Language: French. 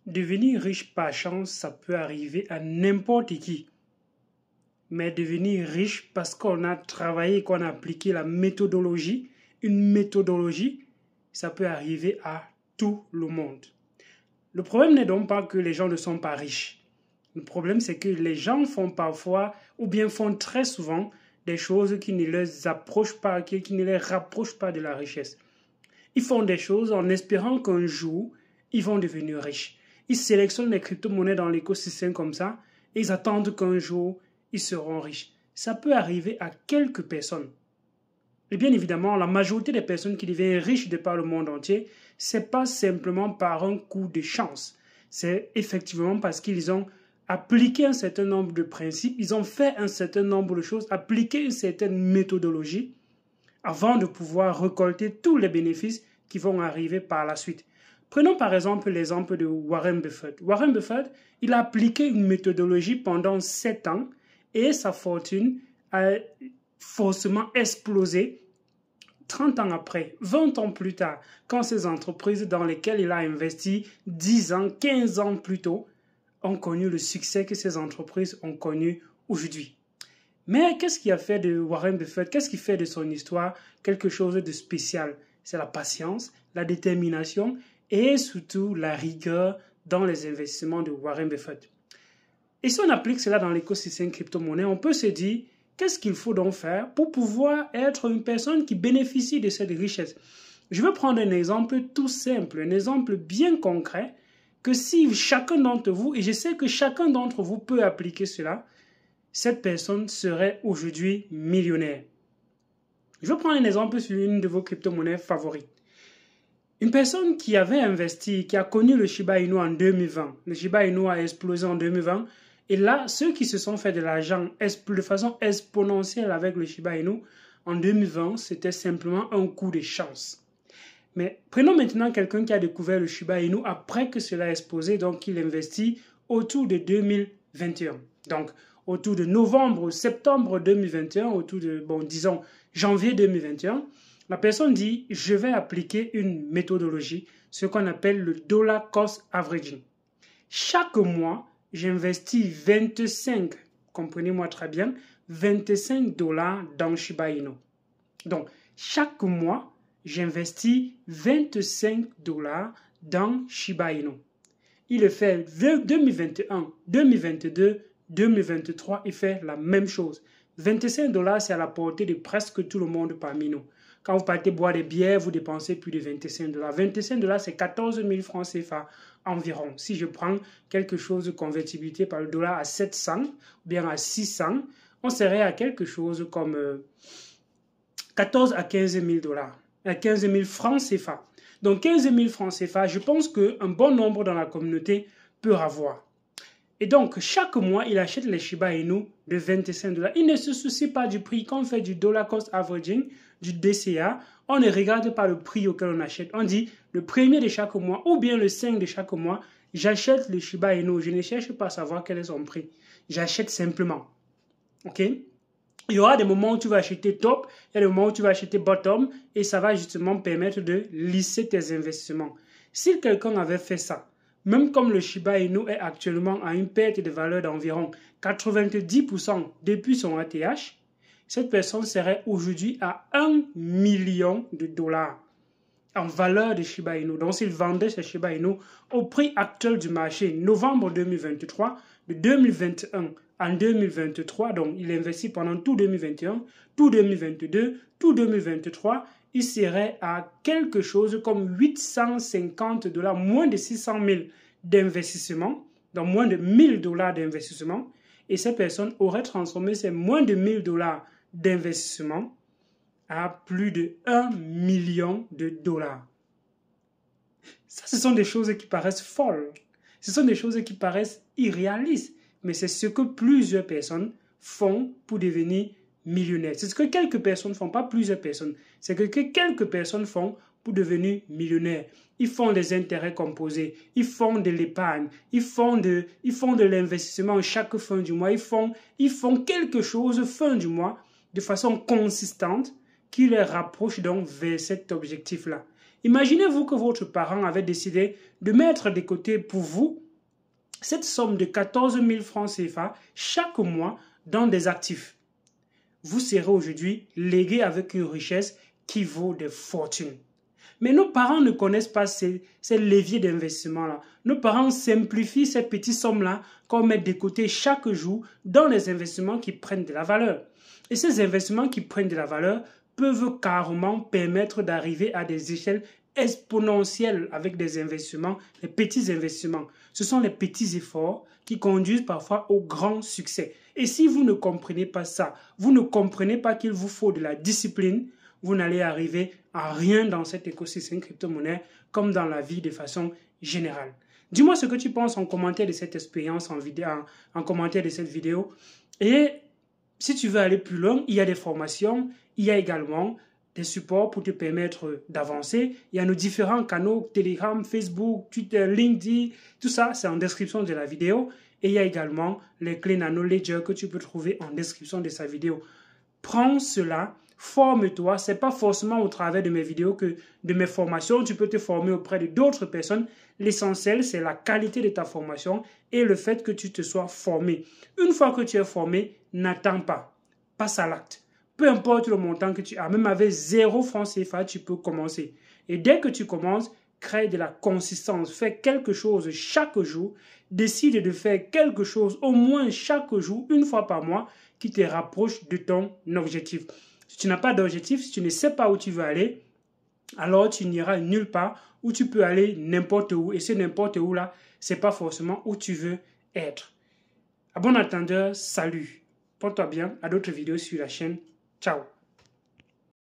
Devenir riche par chance, ça peut arriver à n'importe qui. Mais devenir riche parce qu'on a travaillé, qu'on a appliqué la méthodologie, une méthodologie, ça peut arriver à tout le monde. Le problème n'est donc pas que les gens ne sont pas riches. Le problème, c'est que les gens font parfois, ou bien font très souvent, des choses qui ne les approchent pas, qui ne les rapprochent pas de la richesse. Ils font des choses en espérant qu'un jour, ils vont devenir riches. Ils sélectionnent les crypto-monnaies dans l'écosystème comme ça, et ils attendent qu'un jour, ils seront riches. Ça peut arriver à quelques personnes. Et bien évidemment, la majorité des personnes qui deviennent riches de par le monde entier, ce n'est pas simplement par un coup de chance. C'est effectivement parce qu'ils ont appliqué un certain nombre de principes, ils ont fait un certain nombre de choses, appliqué une certaine méthodologie avant de pouvoir récolter tous les bénéfices qui vont arriver par la suite. Prenons par exemple l'exemple de Warren Buffett. Warren Buffett, il a appliqué une méthodologie pendant 7 ans et sa fortune a forcément explosé 30 ans après, 20 ans plus tard, quand ces entreprises dans lesquelles il a investi 10 ans, 15 ans plus tôt, ont connu le succès que ces entreprises ont connu aujourd'hui. Mais qu'est-ce qui a fait de Warren Buffett, qu'est-ce qui fait de son histoire quelque chose de spécial? C'est la patience, la détermination et surtout la rigueur dans les investissements de Warren Buffett. Et si on applique cela dans l'écosystème crypto-monnaie, on peut se dire, qu'est-ce qu'il faut donc faire pour pouvoir être une personne qui bénéficie de cette richesse? Je vais prendre un exemple tout simple, un exemple bien concret, que si chacun d'entre vous, et je sais que chacun d'entre vous peut appliquer cela, cette personne serait aujourd'hui millionnaire. Je vais prendre un exemple sur une de vos crypto-monnaies favorites. Une personne qui avait investi, qui a connu le Shiba Inu en 2020, le Shiba Inu a explosé en 2020, et là, ceux qui se sont fait de l'argent de façon exponentielle avec le Shiba Inu, en 2020, c'était simplement un coup de chance. Mais prenons maintenant quelqu'un qui a découvert le Shiba Inu après que cela a explosé, donc il investit autour de 2021. Donc, autour de novembre, septembre 2021, autour de, disons, janvier 2021, la personne dit, je vais appliquer une méthodologie, ce qu'on appelle le dollar cost averaging. Chaque mois, j'investis 25, comprenez-moi très bien, 25 $ dans Shiba Inu. Donc, chaque mois, j'investis 25 $ dans Shiba Inu. Il le fait 2021, 2022, 2023, il fait la même chose. 25 $, c'est à la portée de presque tout le monde parmi nous. Quand vous partez boire des bières, vous dépensez plus de 25 $. 25 $, c'est 14 000 francs CFA environ. Si je prends quelque chose de convertibilité par le dollar à 700 ou bien à 600, on serait à quelque chose comme 14 à 15 000 $, 15 000 francs CFA. Donc 15 000 francs CFA, je pense qu'un bon nombre dans la communauté peut avoir. Et donc, chaque mois, il achète les Shiba Inu de 25 $. Il ne se soucie pas du prix. Quand on fait du dollar cost averaging, du DCA, on ne regarde pas le prix auquel on achète. On dit le premier de chaque mois ou bien le 5 de chaque mois, j'achète le Shiba Inu. Je ne cherche pas à savoir quel est son prix. J'achète simplement. OK? Il y aura des moments où tu vas acheter top, il y a des moments où tu vas acheter bottom et ça va justement permettre de lisser tes investissements. Si quelqu'un avait fait ça, même comme le Shiba Inu est actuellement à une perte de valeur d'environ 90% depuis son ATH, cette personne serait aujourd'hui à 1 million de dollars en valeur de Shiba Inu. Donc, s'il vendait ce Shiba Inu au prix actuel du marché, novembre 2023, de 2021 en 2023, donc il investit pendant tout 2021, tout 2022, tout 2023, il serait à quelque chose comme 850 $, moins de 600 000 d'investissement, donc moins de 1000 $ d'investissement, et cette personne aurait transformé ces moins de 1000 $ d'investissement à plus de 1 million de dollars. Ça, ce sont des choses qui paraissent folles. Ce sont des choses qui paraissent irréalistes. Mais c'est ce que plusieurs personnes font pour devenir millionnaires. C'est ce que quelques personnes font, pas plusieurs personnes. C'est ce que quelques personnes font pour devenir millionnaires. Ils font des intérêts composés, ils font de l'épargne, ils font de l'investissement chaque fin du mois. Ils font quelque chose fin du mois de façon consistante qui les rapproche donc vers cet objectif-là. Imaginez-vous que votre parent avait décidé de mettre de côté pour vous cette somme de 14 000 francs CFA chaque mois dans des actifs. Vous serez aujourd'hui légué avec une richesse qui vaut des fortunes. Mais nos parents ne connaissent pas ces leviers d'investissement-là. Nos parents simplifient ces petites sommes-là qu'on met de côté chaque jour dans les investissements qui prennent de la valeur. Et ces investissements qui prennent de la valeur peuvent carrément permettre d'arriver à des échelles exponentielles avec des investissements, les petits investissements. Ce sont les petits efforts qui conduisent parfois au grand succès. Et si vous ne comprenez pas ça, vous ne comprenez pas qu'il vous faut de la discipline, vous n'allez arriver à rien dans cet écosystème crypto-monnaie comme dans la vie de façon générale. Dis-moi ce que tu penses en commentaire de cette expérience, en commentaire de cette vidéo. Et si tu veux aller plus loin, il y a des formations, il y a également des supports pour te permettre d'avancer. Il y a nos différents canaux, Telegram, Facebook, Twitter, LinkedIn, tout ça, c'est en description de la vidéo. Et il y a également les clés Nano Ledger que tu peux trouver en description de sa vidéo. Prends cela, forme-toi. Ce n'est pas forcément au travers de mes vidéos que de mes formations. Tu peux te former auprès de d'autres personnes. L'essentiel, c'est la qualité de ta formation et le fait que tu te sois formé. Une fois que tu es formé, n'attends pas. Passe à l'acte. Peu importe le montant que tu as, même avec 0 francs CFA, tu peux commencer. Et dès que tu commences, crée de la consistance. Fais quelque chose chaque jour. Décide de faire quelque chose au moins chaque jour, une fois par mois, qui te rapproche de ton objectif. Si tu n'as pas d'objectif, si tu ne sais pas où tu veux aller, alors tu n'iras nulle part, où tu peux aller n'importe où. Et ce n'importe où là, ce n'est pas forcément où tu veux être. À bon entendeur, salut. Porte-toi bien, à d'autres vidéos sur la chaîne. Ciao.